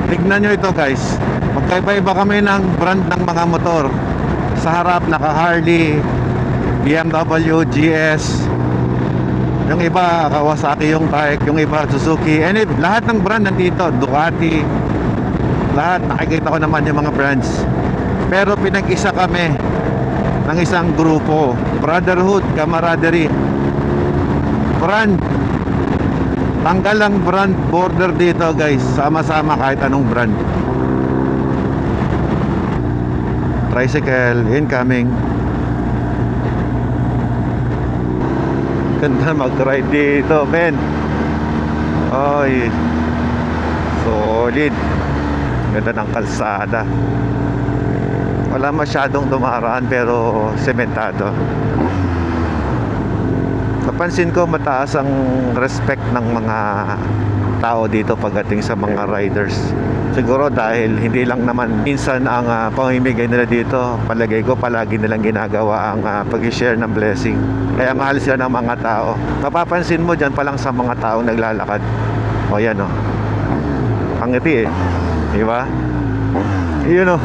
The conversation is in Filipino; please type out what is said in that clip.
Tignan nyo ito guys. Magkaiba-iba kami ng brand ng mga motor. Sa harap naka Harley, BMW, GS. Yung iba Kawasaki yung type, yung iba Suzuki. Lahat ng brand nandito, Ducati. Lahat nakikita ko naman yung mga brands. Pero pinag-isa kami ng isang grupo, brotherhood, camaraderie. Brand. Tanggal ang brand border dito guys. Sama-sama kahit anong brand. Tricycle incoming. Ganda mag-ride dito, men. Ay, solid. Ganda ng kalsada. Wala masyadong dumaraan pero sementado. Napansin ko mataas ang respect ng mga tao dito pagdating sa mga riders. Siguro dahil hindi lang naman minsan ang pamimigay nila dito. Palagay ko palagi nilang ginagawa ang pag-share ng blessing. Kaya mahal sila ng mga tao. Mapapansin mo dyan pa lang sa mga taong naglalakad. O yan o. Ang ngiti eh. Diba? Yun o.